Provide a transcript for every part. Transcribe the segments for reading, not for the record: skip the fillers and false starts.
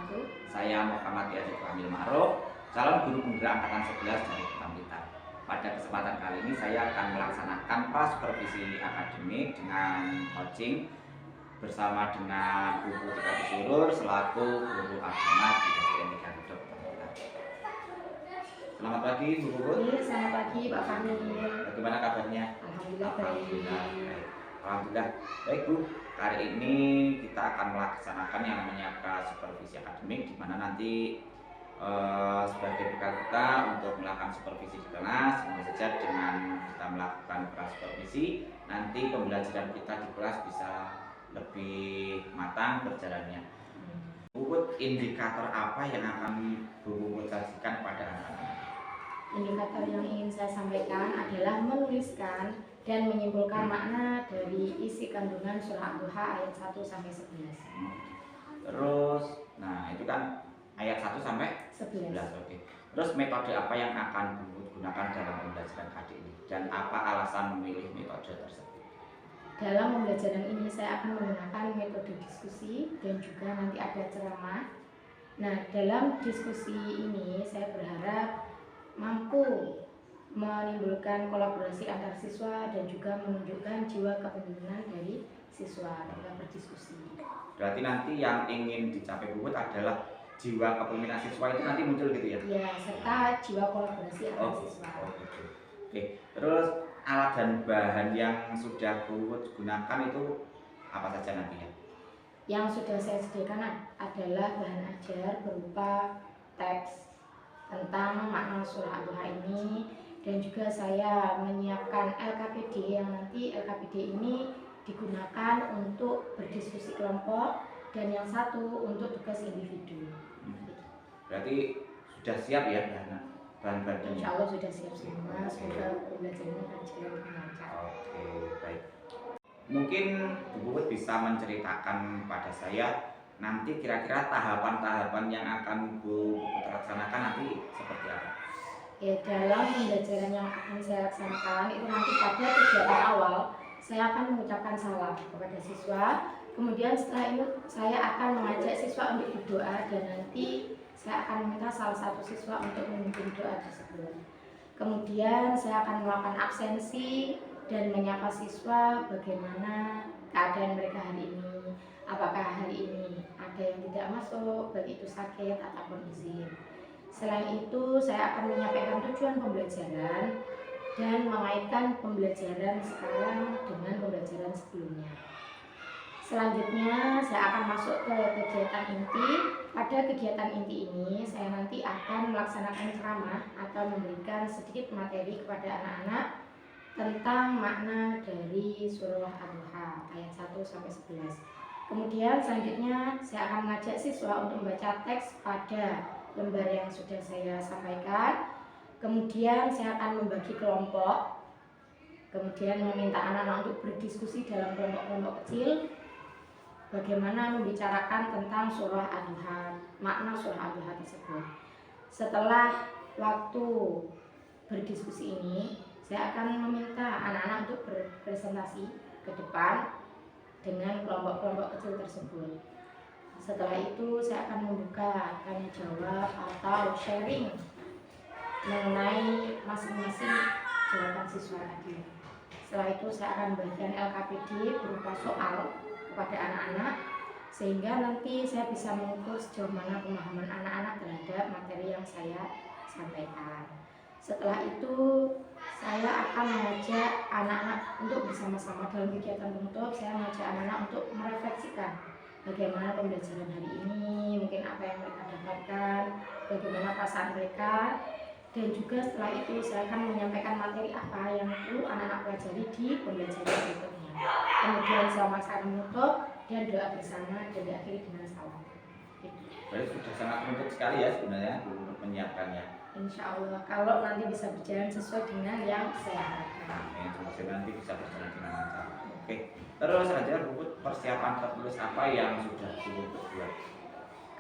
wabarakatuh. Saya Muhammad Yazid Kamil Ma'ruf, calon guru penggerak angkatan 11 dari Kota Blitar. Pada kesempatan kali ini saya akan melaksanakan prasupervisi akademik dengan coaching bersama dengan Bu Putra Surur selaku guru agama di SDN 3 Kota Blitar. Selamat pagi Bu Puput. Selamat pagi Pak Kamil. Bagaimana kabarnya? Alhamdulillah baik. Alhamdulillah. Baik Bu, hari ini kita akan melaksanakan yang namanya prasupervisi akademik, di mana nanti sebagai bekal kita untuk melakukan supervisi di kelas. Tentu saja dengan kita melakukan prasupervisi, nanti pembelajaran kita di kelas bisa lebih matang berjalannya. Bu, indikator apa yang akan Bu sajikan pada anak-anak? Indikator yang ingin saya sampaikan adalah menuliskan dan menyimpulkan makna dari isi kandungan surah Ad-Duha ayat 1 sampai 11. Terus, nah itu kan ayat 1 sampai 11. Oke. Terus metode apa yang akan Bu gunakan dalam pembelajaran hari ini dan apa alasan memilih metode tersebut? Dalam pembelajaran ini saya akan menggunakan metode diskusi dan juga nanti ada ceramah. Nah, dalam diskusi ini saya berharap mampu menimbulkan kolaborasi antar siswa dan juga menunjukkan jiwa kepemimpinan dari siswa dalam berdiskusi. Berarti nanti yang ingin dicapai Bu adalah jiwa kepemimpinan siswa itu nanti muncul gitu ya? Ya, serta jiwa kolaborasi antar siswa. Oke. Terus alat dan bahan yang sudah Bu gunakan itu apa saja nantinya? Yang sudah saya sediakan adalah bahan ajar berupa teks tentang makna surah Ad-Duha ini, dan juga saya menyiapkan LKPD yang nanti LKPD ini digunakan untuk berdiskusi kelompok dan yang satu untuk tugas individu. Berarti sudah siap ya bahan-bahannya? Insya Allah sudah siap semua. Semoga pembelajarannya lancar dan lancar. Oke, baik. Mungkin Bu Puput bisa menceritakan pada saya nanti kira-kira tahapan-tahapan yang akan Bu Puput laksanakan nanti seperti apa? Ya, dalam pembelajaran yang akan saya laksanakan itu nanti pada kegiatan awal saya akan mengucapkan salam kepada siswa. Kemudian setelah itu saya akan mengajak siswa untuk berdoa dan nanti saya akan meminta salah satu siswa untuk memimpin doa tersebut. Kemudian saya akan melakukan absensi dan menyapa siswa bagaimana keadaan mereka hari ini. Apakah hari ini ada yang tidak masuk, baik itu sakit ataupun izin. Selain itu, saya akan menyampaikan tujuan pembelajaran dan mengaitkan pembelajaran sekarang dengan pembelajaran sebelumnya. Selanjutnya, saya akan masuk ke kegiatan inti. Pada kegiatan inti ini, saya nanti akan melaksanakan ceramah atau memberikan sedikit materi kepada anak-anak tentang makna dari surah Ad-Duha ayat 1 sampai 11. Kemudian selanjutnya saya akan mengajak siswa untuk membaca teks pada lembar yang sudah saya sampaikan. Kemudian saya akan membagi kelompok. Kemudian meminta anak-anak untuk berdiskusi dalam kelompok-kelompok kecil bagaimana membicarakan tentang surah Ad-Duha, makna surah Ad-Duha tersebut. Setelah waktu berdiskusi ini, saya akan meminta anak-anak untuk berpresentasi ke depan dengan kelompok-kelompok kecil tersebut. Setelah itu saya akan membuka tanya jawab atau sharing mengenai masing-masing jawaban siswa tadi. Setelah itu saya akan memberikan LKPD berupa soal kepada anak-anak sehingga nanti saya bisa mengukur sejauh mana pemahaman anak-anak terhadap materi yang saya sampaikan. Setelah itu saya akan mengajak anak-anak untuk bersama-sama dalam kegiatan penutup. Saya mengajak anak-anak untuk merefleksikan bagaimana pembelajaran hari ini, mungkin apa yang mereka dapatkan, bagaimana perasaan mereka, dan juga setelah itu saya akan menyampaikan materi apa yang perlu anak-anak pelajari di pembelajaran berikutnya. Kemudian saya melaksanakan menutup dan doa bersama dan diakhiri dengan salam. Berarti sudah sangat menuntut sekali ya sebenarnya untuk menyiapkannya. Insya Allah kalau nanti bisa berjalan sesuai dengan yang saya harapkan. Semoga nanti bisa berjalan dengan lancar. Oke. Terus saja Bu, persiapan tertulis apa yang sudah Bu buat?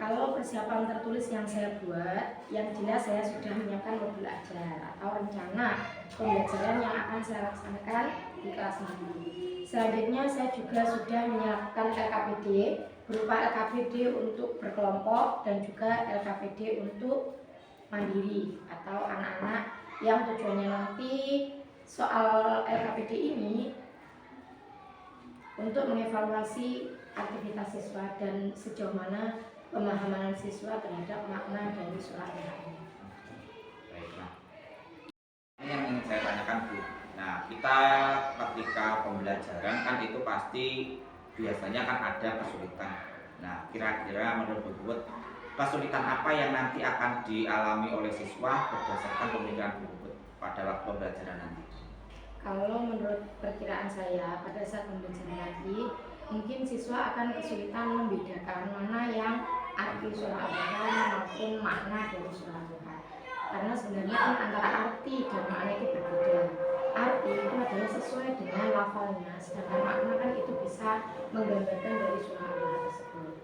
Kalau persiapan tertulis yang saya buat, yang jelas saya sudah menyiapkan modul ajar atau rencana pembelajaran yang akan saya laksanakan di kelas nanti. Selanjutnya saya juga sudah menyiapkan LKPD berupa LKPD untuk berkelompok dan juga LKPD untuk mandiri atau anak-anak yang tujuannya nanti soal LKPD ini untuk mengevaluasi aktivitas siswa dan sejauh mana pemahaman siswa terhadap makna dari surat al-Baqarah ini. Baiklah. Ini yang ingin saya tanyakan, Bu. Nah, kita ketika pembelajaran kan itu pasti biasanya kan ada kesulitan. Nah, kira-kira menurut Bu Puput, kesulitan apa yang nanti akan dialami oleh siswa berdasarkan pemikiran Bu Puput pada waktu pembelajaran nanti? Kalau menurut perkiraan saya pada saat pembelajaran nanti, mungkin siswa akan kesulitan membedakan mana yang arti surah al-Baqarah maupun makna dari surah al-Baqarah. Karena sebenarnya kan antara arti dan makna itu berbeda. Arti itu adalah sesuai dengan lafalnya, sedangkan makna kan itu bisa menggambarkan dari surah al-Baqarah tersebut.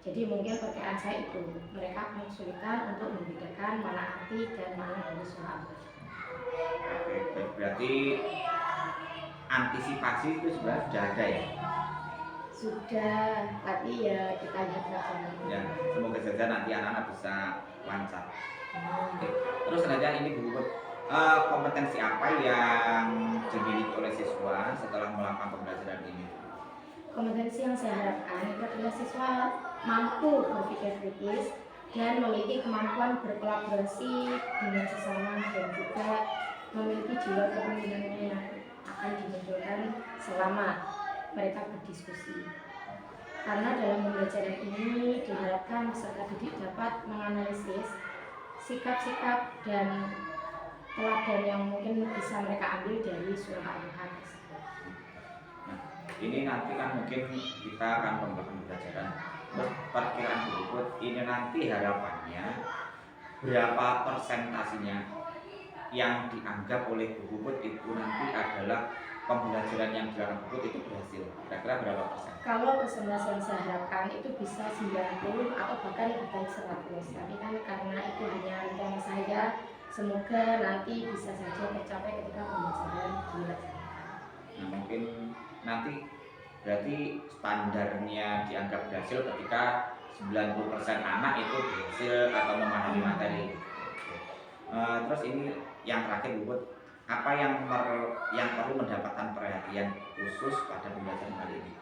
Jadi mungkin perkiraan saya itu, mereka akan kesulitan untuk membedakan mana arti dan makna dari surah al-Baqarah. Oke, berarti antisipasi itu sebenarnya sudah ada ya? Sudah, tapi ya kita lihat saja nanti. Ya, semoga saja nanti anak-anak bisa lancar. Oke. Terus selanjutnya ini Bu Puput, kompetensi apa yang dimiliki oleh siswa setelah melakukan pembelajaran ini? Kompetensi yang saya harapkan itu adalah siswa mampu berpikir kritis dan memiliki kemampuan berkolaborasi dengan sesama dan juga memiliki jiwa kepemimpinan yang akan dimunculkan selama mereka berdiskusi. Karena dalam pembelajaran ini diharapkan peserta didik dapat menganalisis sikap-sikap dan teladan yang mungkin bisa mereka ambil dari surah al-Baqarah tersebut. Nah, ini nanti kan mungkin kita akan pembelajaran. Terus perkiraan Bu Puput, ini nanti harapannya berapa persentasinya yang dianggap oleh Bu Puput itu nanti adalah pembelajaran yang dilakukan Bu Puput itu berhasil? Kira-kira berapa persen? Kalau persentase yang saya harapkan itu bisa 90 atau bahkan lebih baik 100. Tapi kan karena itu hanya rencana saya, semoga nanti bisa saja tercapai ketika pembelajaran dilaksanakan. Nah, mungkin nanti berarti standarnya dianggap berhasil ketika 90% anak itu berhasil atau memahami materi. Terus ini yang terakhir Bu Puput, apa yang perlu mendapatkan perhatian khusus pada pembelajaran kali ini?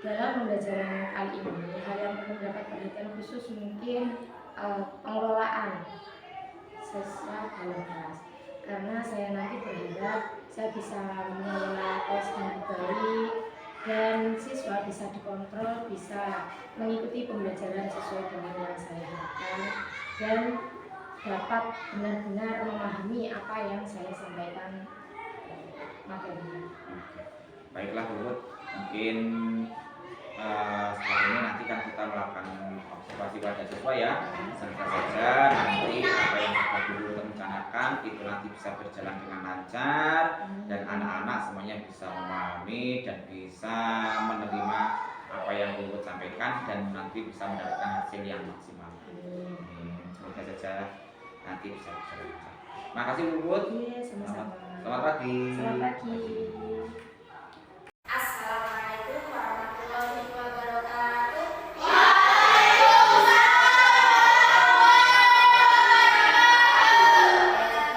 Dalam pembelajaran kali ini, hal yang perlu mendapat perhatian khusus mungkin pengelolaan siswa dalam kelas. Karena saya nanti berharap saya bisa mengelola kelas dengan baik dan siswa bisa dikontrol, bisa mengikuti pembelajaran sesuai dengan yang saya harapkan dan dapat benar-benar memahami apa yang saya sampaikan materinya. Baiklah Bu Puput, mungkin setelah ini nanti kan kita melakukan observasi pada siswa ya. Semoga saja nanti apa yang sudah dulu rencanakan itu nanti bisa berjalan dengan lancar dan anak-anak semuanya bisa memahami dan bisa menerima apa yang Bu Puput sampaikan dan nanti bisa mendapatkan hasil yang maksimal. Semoga saja nanti bisa berjalan lancar. Makasih Bu Puput. Iya, sama-sama. Selamat pagi. Selamat pagi. Assalamualaikum warahmatullahi wabarakatuh.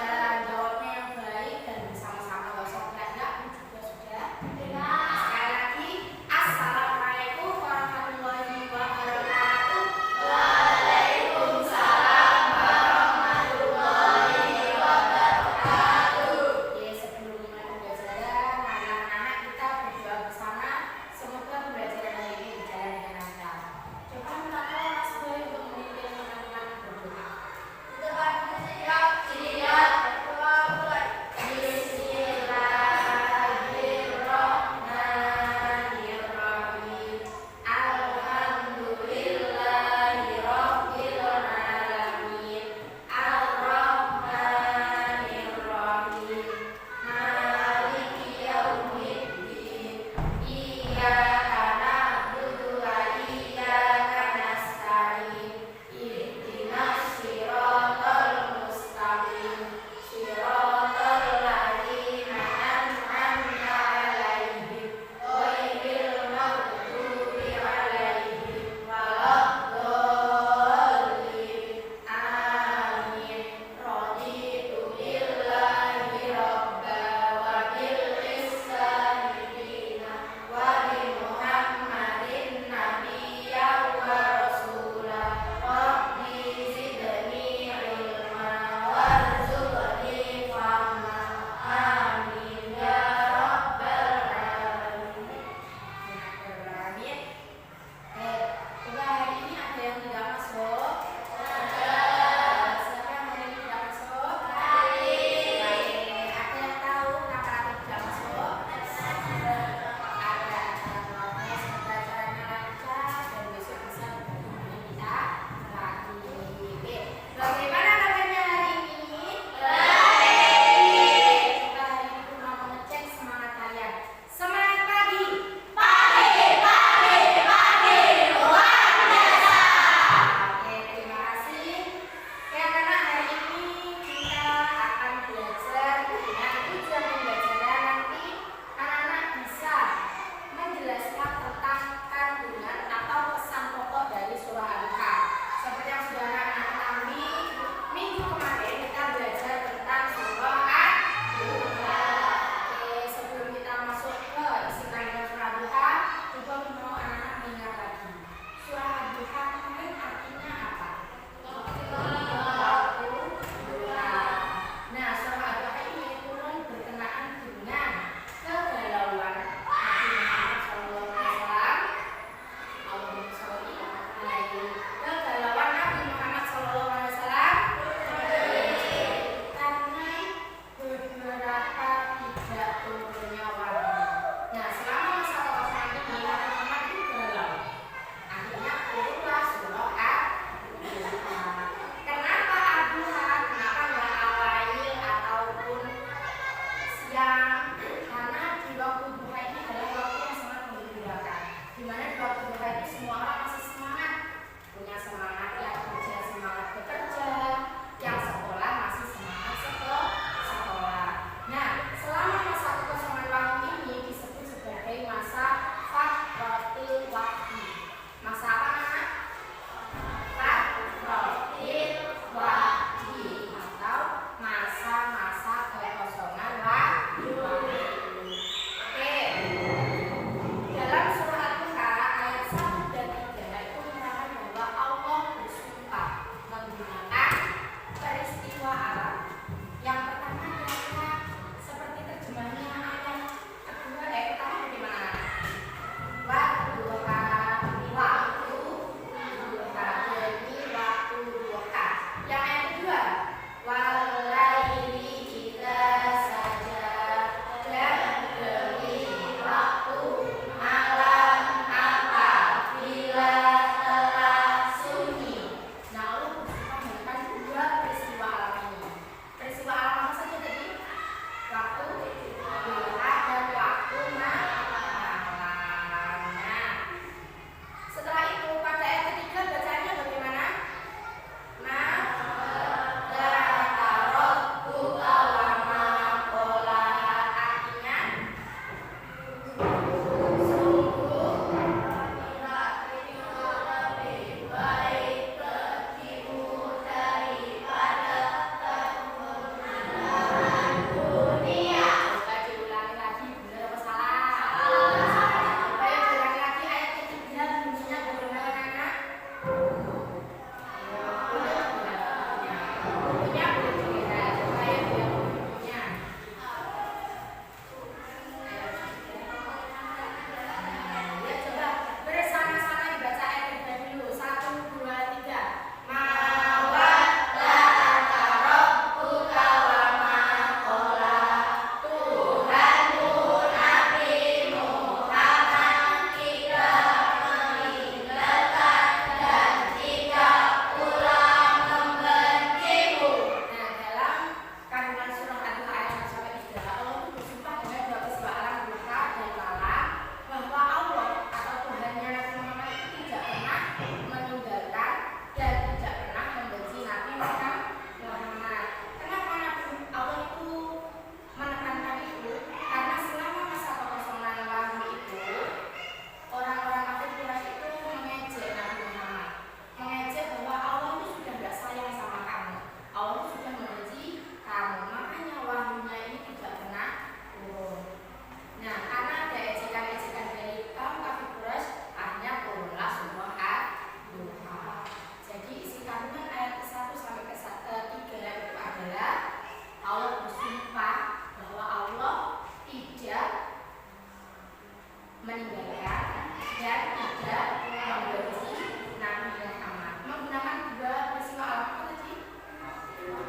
Cara jawabnya yang baik dan bersama-sama gak usah teriak, ini juga sudah. Sekali lagi, Assalamualaikum warahmatullahi wabarakatuh. Waalaikumsalam warahmatullahi wabarakatuh. Ya, sebelum mulai pembelajaran, anak-anak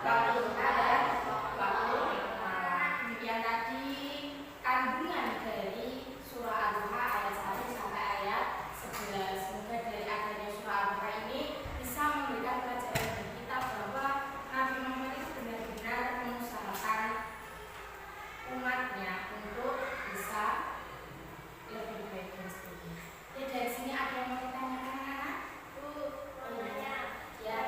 waktu duha dan waktu malam. Demikian tadi kandungan dari surah Al-Duha ayat 1 sampai ayat 11. Semoga dari adanya surah Al-Duha ini bisa memberikan pelajaran bagi kita bahwa Nabi Muhammad itu benar-benar mengusahakan umatnya untuk bisa lebih baik dan sebagainya. Ya, dari sini ada yang mau ditanyakan anak-anak? Ya.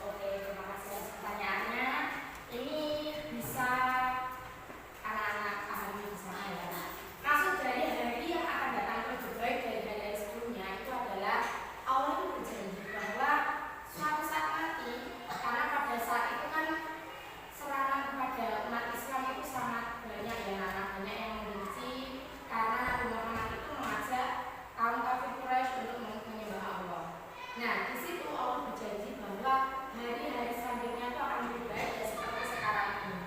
Oke, terima kasih atas pertanyaannya. Ini bisa anak-anak pahami bersama ya. Maksud dari hari yang akan datang lebih baik dari hari sebelumnya itu adalah Allah itu berjanji bahwa suatu saat nanti, karena pada saat itu kan serangan kepada umat Islam itu sangat banyak ya, anak banyak yang membenci karena Nabi Muhammad itu mengajak kaum kafir Quraisy untuk menyembah Allah. Nah, di situ Allah berjanji bahwa hari-hari selanjutnya itu akan lebih baik ya seperti sekarang ini.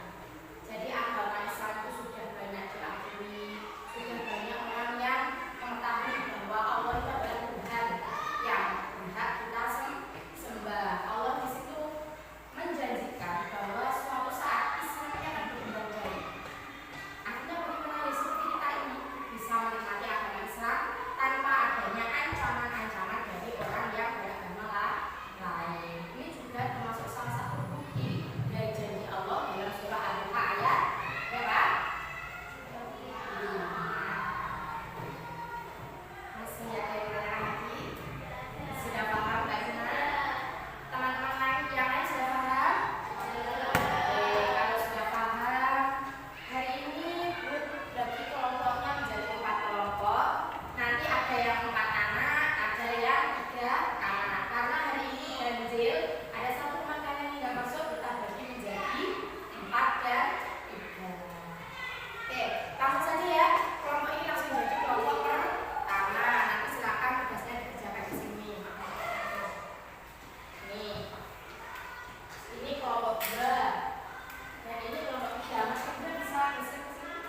Jadi agama Islam itu sudah banyak diakui, sudah banyak orang yang mengetahui bahwa Allah itu adalah Tuhan yang berhak kita sembah. Allah di situ menjanjikan bahwa suatu saat Islam ini akan berkembang baik. Artinya bagaimana seperti kita ini bisa menikmati agama Islam tanpa adanya ancaman-ancaman dari orang yang beragama lain. Ini juga termasuk salah satu bukti dari janji Allah dalam surah Al-Duha ayat berapa? Masih ada yang lagi? Sudah paham Kak Zina? Teman-teman lain yang lain sudah paham? Oke, kalau sudah paham, hari ini Bud bagi kelompoknya menjadi 4 kelompok. Nanti ada yang 4 anak, ada yang 3 anak. Karena hari ini ganjil, ada satu makanan yang tidak masuk, kita bagi menjadi 4 dan 3. Oke, langsung saja ya. Kelompok ini langsung jadi kelompok pertama. Nanti silakan tugasnya dikerjakan di sini. Nih, ini kelompok 2 dan ini kelompok 3. Mas Indra bisa geser ke sini?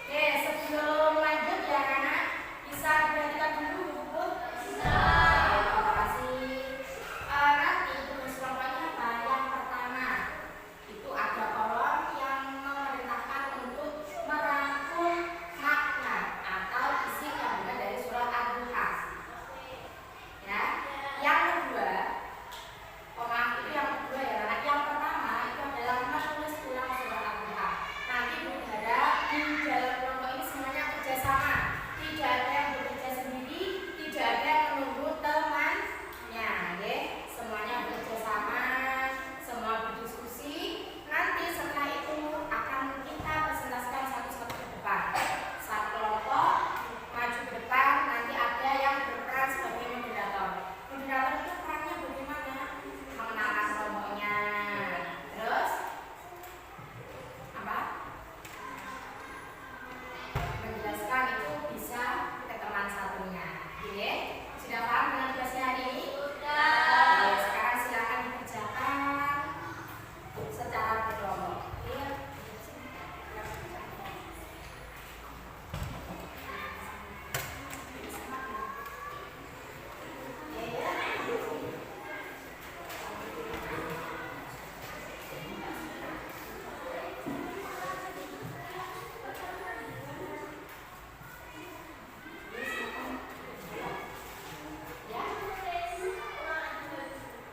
Oke, sebelum lanjut ya anak, bisa diperhatikan dulu buku? Bisa. Terima kasih. Nanti tugas kelompoknya apa? Yang pertama itu ada kolom yang memerintahkan untuk merangkum makna atau isi kandungan dari surah Al-Duha. Ya. Yang kedua, maaf itu yang kedua ya anak. Yang pertama itu adalah menulis ulang surah Al-Duha. Nanti berharap di dalam kelompok ini semuanya kerjasama. Tidak ada yang bekerja sendiri, tidak ada yang menunggu temannya, ya. Semuanya bekerjasama, semua berdiskusi. Nanti setelah itu akan kita presentasikan satu-satu ke depan. Satu kelompok maju ke depan, nanti ada yang berperan sebagai moderator. Moderator itu perannya bagaimana? Mengenalkan kelompoknya. Terus apa? Menjelaskan itu bisa ke teman satunya. Oke? Sudah paham dengan tugasnya hari ini? Sudah. Sekarang silakan dikerjakan secara berkelompok. Oke?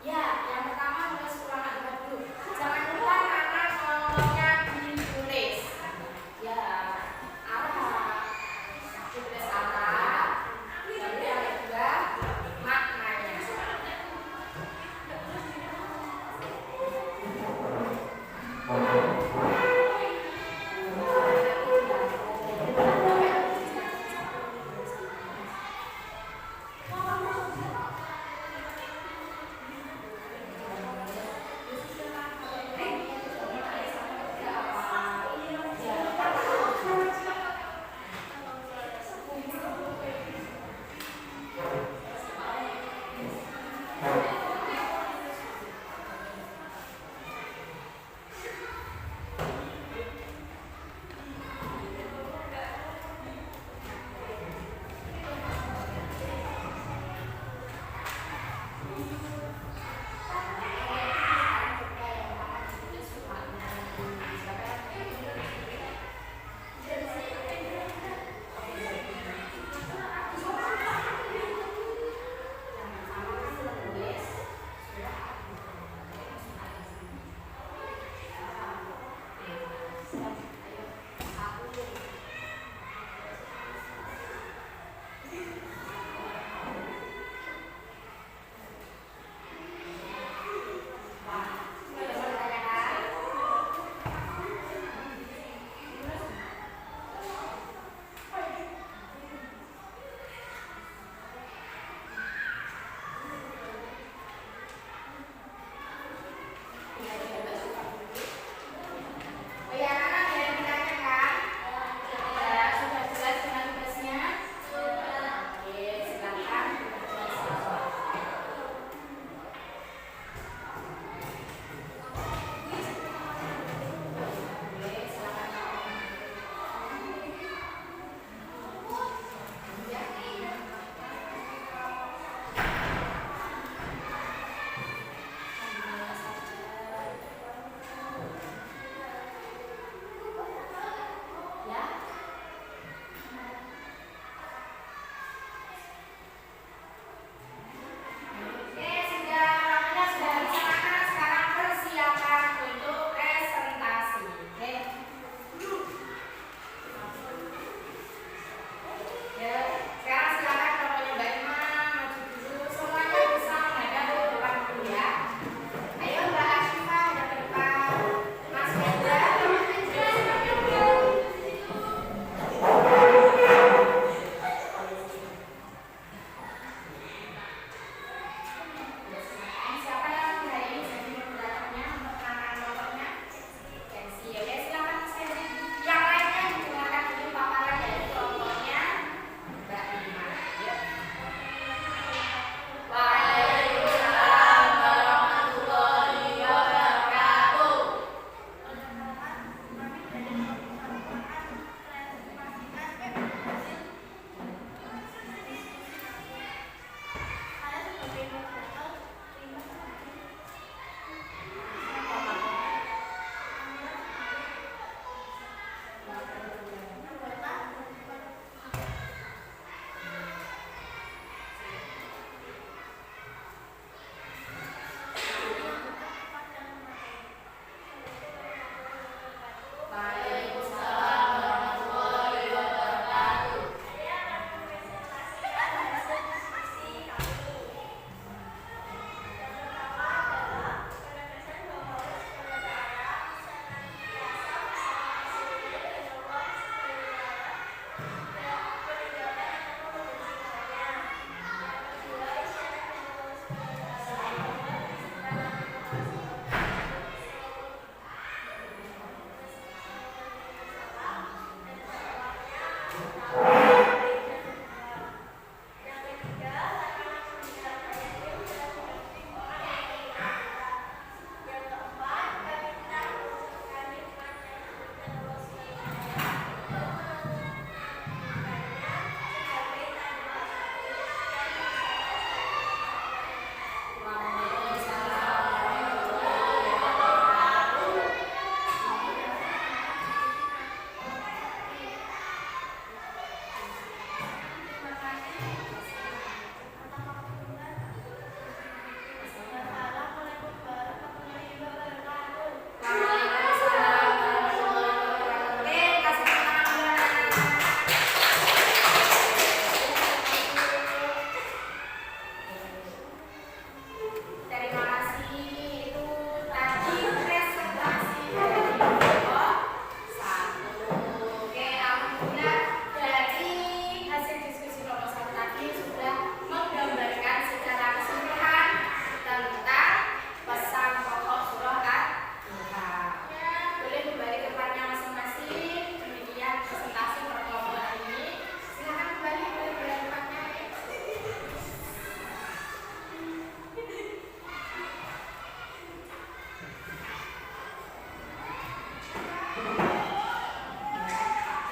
Ya, yang pertama nulis ulang Al-Duha dulu. Jangan lupa anak ngomongnya ditulis. Ya, arah. Ditulis arah. Lalu yang kedua maknanya.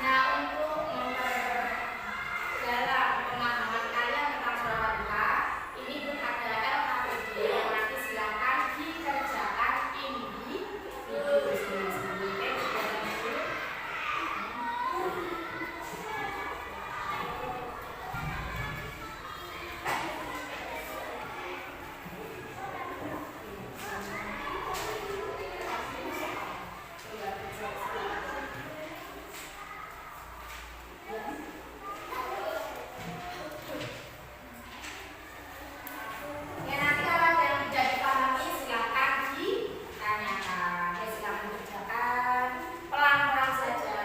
Nah, untuk memperdalam pemahaman kalian tentang sholat duha, ini pun ada LKPD yang nanti silakan dikerjakan individu sendiri-sendiri. Ya, nanti kalau ada yang tidak dipahami silakan ditanyakan. Ya, silakan kerjakan pelan-pelan saja.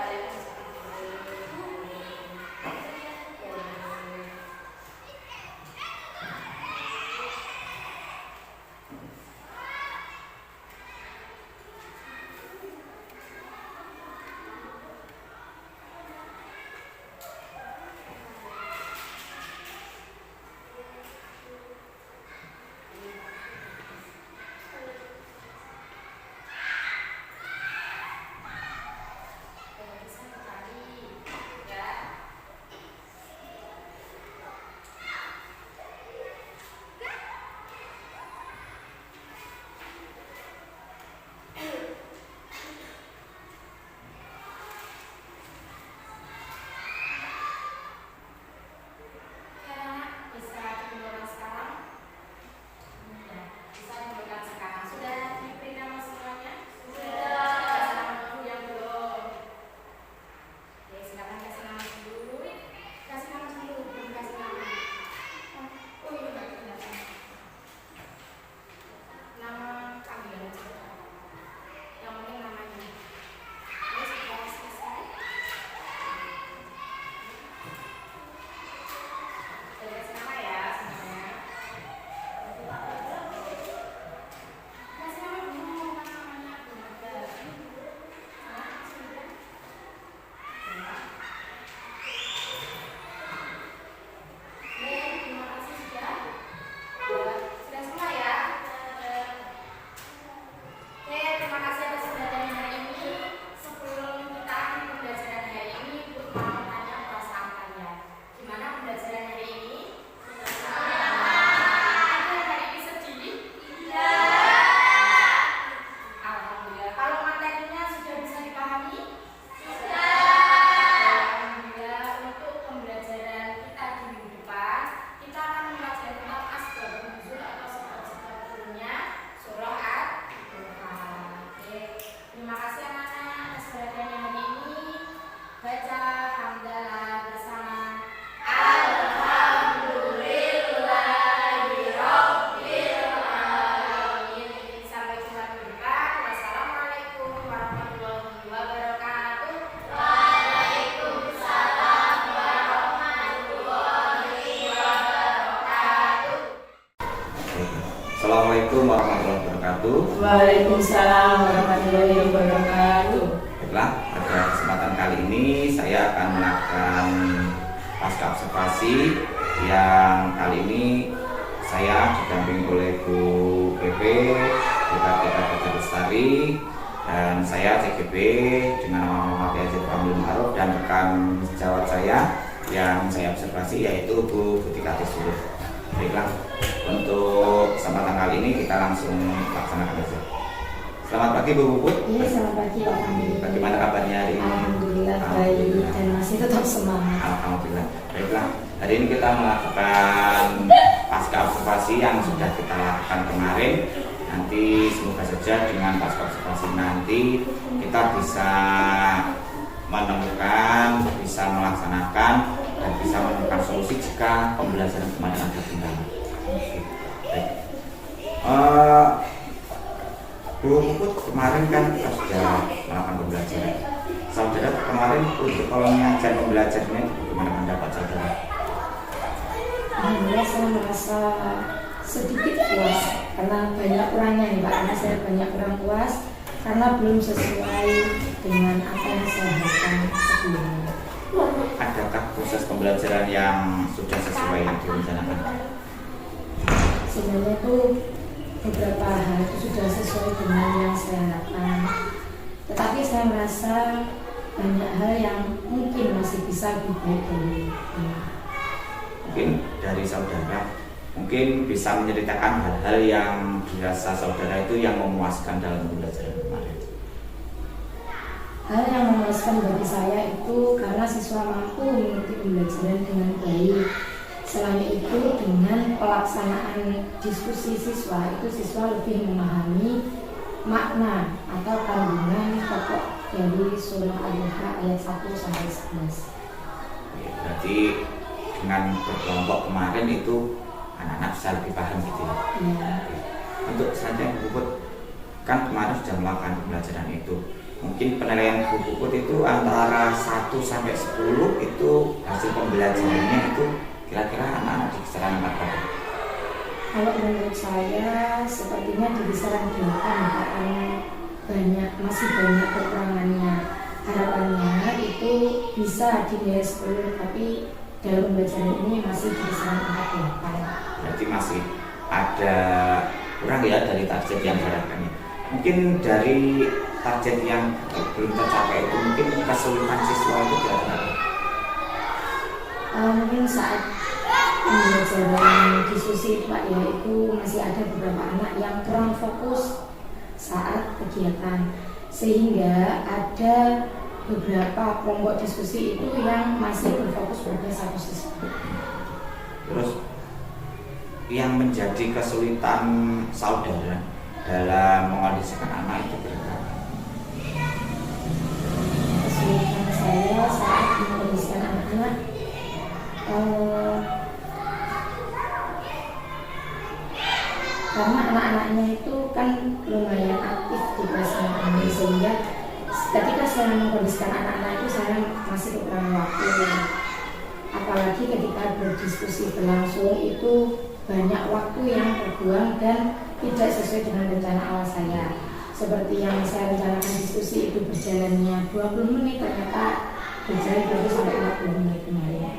Bisa sekali, ya. Ya, bisa dimulai sekarang. Ya, bisa dimulai sekarang. Sudah diberi nama semuanya? Sudah. Kasih nama dulu yang belum. Ya, silakan kasih nama dulu. Kasih nama dulu, belum kasih nama. Oh, ini enggak kelihatan. Nama panggilan aja. Yang penting namanya. Ya, sudah selesai. Sudah kasih nama ya semuanya. Kasih nama dulu, mana namanya? Belum ada. Hah? Sudah? Ya. Terima kasih sudah. Sudah semua ya. Oke, terima kasih atas perhatiannya hari ini. Sebelum kita akhiri pembelajaran hari ini, Ibu mau tanya perasaan kalian. Gimana pembelajaran hari ini? Ada yang hari ini sedih? Iya. Alhamdulillah. Kalau materinya sudah bisa dipahami? Alhamdulillah. Untuk pembelajaran kita di minggu depan, kita akan mempelajari tentang asbabun nuzul atau sebab-sebab turunnya surah Ad-Duha. Oke. Terima kasih anak-anak atas perhatiannya hari ini. Baca hamdalah bersama. Alhamdulillahirobbilalamin. Sampai jumpa minggu depan. Wassalamualaikum warahmatullahi wabarakatuh. Waalaikumsalam warahmatullahi wabarakatuh. Assalamualaikum warahmatullahi wabarakatuh. Waalaikumsalam warahmatullahi wabarakatuh. Baiklah, pada kesempatan kali ini saya akan melakukan pasca observasi yang kali ini saya didampingi oleh Bu PP, BKTK Dr. Lestari, dan saya CGB dengan nama Muhammad Yazid Kamil Ma'ruf dan rekan sejawat saya yang saya observasi yaitu Bu Butika Tisur. Baiklah, untuk kesempatan kali ini kita langsung laksanakan saja. Selamat pagi Bu Puput. Iya, selamat pagi Pak Kamil. Bagaimana kabarnya hari ini? Alhamdulillah baik Alhamdulillah. dan masih tetap semangat. Alhamdulillah. Baiklah, hari ini kita melakukan pasca observasi yang sudah kita lakukan kemarin. Nanti semoga saja dengan pasca observasi nanti kita bisa menemukan, bisa melaksanakan dan bisa menemukan solusi jika pembelajaran kemarin ada kendala. Oke, baik. Bu Puput, kemarin kan kita sudah melakukan pembelajaran. Saudara kemarin untuk pengajar pembelajarannya bagaimana pendapat saudara? Alhamdulillah saya merasa sedikit puas karena banyak kurangnya nih Pak, karena saya banyak kurang puas karena belum sesuai dengan apa yang saya harapkan sebelumnya. Adakah proses pembelajaran yang sudah sesuai yang direncanakan? Sebenarnya itu beberapa hal itu sudah sesuai dengan yang saya harapkan, tetapi saya saya merasa banyak hal yang mungkin masih bisa lebih baik dari ini. Mungkin dari saudara mungkin bisa menceritakan hal-hal yang dirasa saudara itu yang memuaskan dalam pembelajaran kemarin. Hal yang memuaskan bagi saya itu karena siswa mampu mengikuti pembelajaran dengan baik. Selain itu, dengan pelaksanaan diskusi siswa, itu siswa lebih memahami makna atau kandungan pokok dari surah Al-Duha ayat 1 sampai 11. Berarti dengan berkelompok kemarin itu anak-anak bisa lebih paham gitu ya. Ya. Untuk selanjutnya Bu Puput, kan kemarin sudah melakukan pembelajaran itu. Mungkin penilaian Bu Puput itu antara 1 sampai 10 itu hasil pembelajarannya itu kira-kira anak-anak di kisaran berapa? Kalau menurut saya sepertinya di kisaran 8 karena masih banyak kekurangannya. Harapannya itu bisa dinilai 10, tapi dalam pembelajaran ini masih di kisaran 8. Berarti masih ada kurang ya dari target yang diharapkan. Mungkin dari target yang belum tercapai itu mungkin kesulitan siswa itu kira-kira. Mungkin saat pembelajaran diskusi Pak ya, itu masih ada beberapa anak yang kurang fokus saat kegiatan, sehingga ada beberapa kelompok diskusi itu yang masih berfokus pada satu siswa. Terus yang menjadi kesulitan saudara dalam mengondisikan anak itu berapa? Kesulitan saya saat mengondisikan anak-anak karena anak-anaknya itu kan lumayan aktif di kelas ini, sehingga ketika saya mengkondisikan anak-anak itu saya masih kekurangan waktu. Apalagi ketika berdiskusi berlangsung itu banyak waktu yang terbuang dan tidak sesuai dengan rencana awal saya. Seperti yang saya rencanakan diskusi itu berjalannya 20 menit, ternyata berjalan 20 sampai 40 menit kemarin.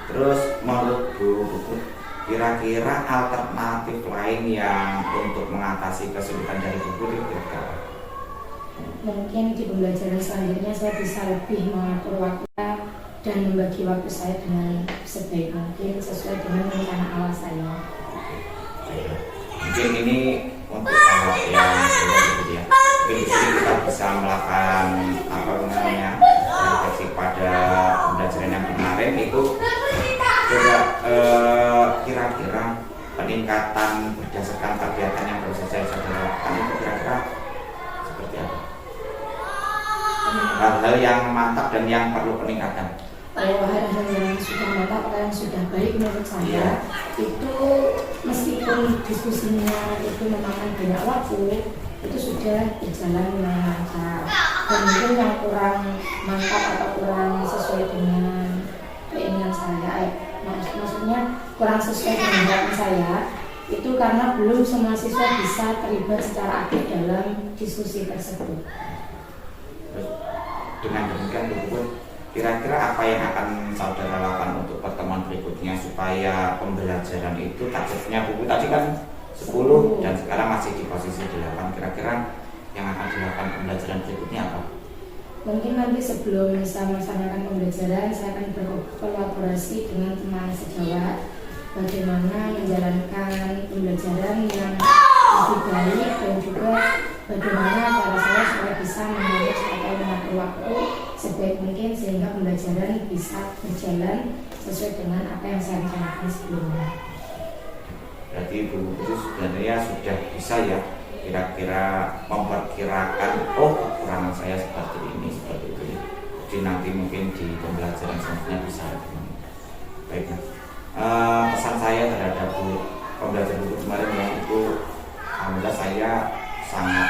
Terus menurut Bu Puput, kira-kira alternatif lain yang untuk mengatasi kesulitan dari Bu Puput itu apa? Mungkin di pembelajaran selanjutnya saya bisa lebih mengatur waktu dan membagi waktu saya dengan sebaik mungkin sesuai dengan rencana awal saya. Mungkin ini untuk tahap yang sudah gitu ya. Mungkin di sini kita bisa melakukan apa namanya refleksi pada pembelajaran yang kemarin itu juga kira-kira peningkatan berdasarkan kegiatan yang baru saja saya lakukan itu kira-kira seperti apa? Hal-hal yang mantap dan yang perlu peningkatan. Hal-hal yang sudah mantap atau yang sudah baik menurut saya itu meskipun diskusinya itu memakan banyak waktu, itu sudah berjalan dengan lancar. Dan mungkin yang kurang mantap atau kurang sesuai dengan keinginan saya, maksudnya kurang sesuai dengan harapan saya, itu karena belum semua siswa bisa terlibat secara aktif dalam diskusi tersebut. Dengan demikian Bu Puput, kira-kira apa yang akan saudara lakukan untuk pertemuan berikutnya supaya pembelajaran itu targetnya Bu Puput tadi kan 10 dan sekarang masih di posisi 8, kira-kira yang akan dilakukan pembelajaran berikutnya apa? Mungkin nanti sebelum bisa melaksanakan pembelajaran saya akan berkolaborasi dengan teman sejawat bagaimana menjalankan pembelajaran yang lebih baik dan juga bagaimana cara saya supaya bisa memanage atau mengatur waktu sebaik mungkin sehingga pembelajaran bisa berjalan sesuai dengan apa yang saya rencanakan sebelumnya. Berarti Bu itu sebenarnya sudah bisa ya kira-kira memperkirakan kekurangan saya seperti ini seperti itu ya. Jadi nanti mungkin di pembelajaran selanjutnya bisa. Baik. Pesan saya terhadap pembelajaran buku kemarin ya itu alhamdulillah saya sangat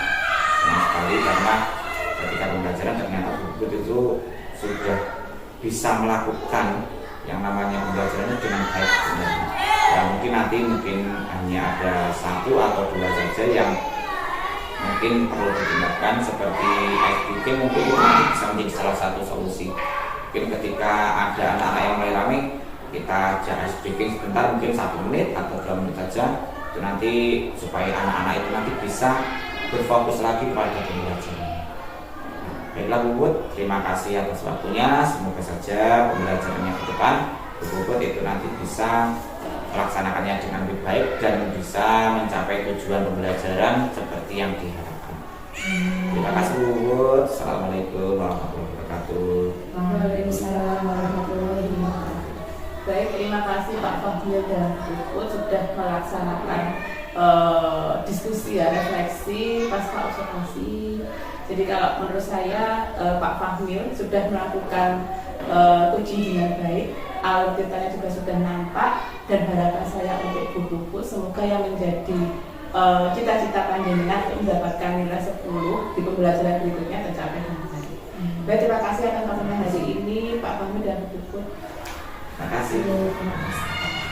senang sekali karena ketika pembelajaran ternyata buku itu sudah bisa melakukan yang namanya pembelajarannya dengan baik sebenarnya. Ya mungkin nanti hanya ada 1 atau 2 saja yang mungkin perlu ditingkatkan seperti FPT, mungkin itu nanti bisa menjadi salah satu solusi. Mungkin ketika ada anak-anak yang mulai ramai kita ajak speaking sebentar, mungkin 1 menit atau 2 menit saja, itu nanti supaya anak-anak itu nanti bisa berfokus lagi pada pembelajaran. Baiklah Bu Puput, terima kasih atas waktunya. Semoga saja pembelajarannya ke depan Bu Puput itu nanti bisa melaksanakannya dengan lebih baik dan bisa mencapai tujuan pembelajaran seperti yang diharapkan. Terima kasih Bu Puput. Assalamualaikum warahmatullahi wabarakatuh. Waalaikumsalam warahmatullahi wabarakatuh. Baik, terima kasih Pak Fadil dan Bu Puput sudah melaksanakan diskusi ya, refleksi pasca observasi. Jadi kalau menurut saya Pak Fahmil sudah melakukan uji dengan baik, alur ceritanya juga sudah nampak, dan harapan saya untuk Bu Puput semoga yang menjadi cita-cita panjenengan untuk mendapatkan nilai 10 di pembelajaran berikutnya tercapai dengan baik. Baik, terima kasih atas pertemuan hari ini Pak Fahmil dan Bu Puput. Terima kasih. Terima kasih.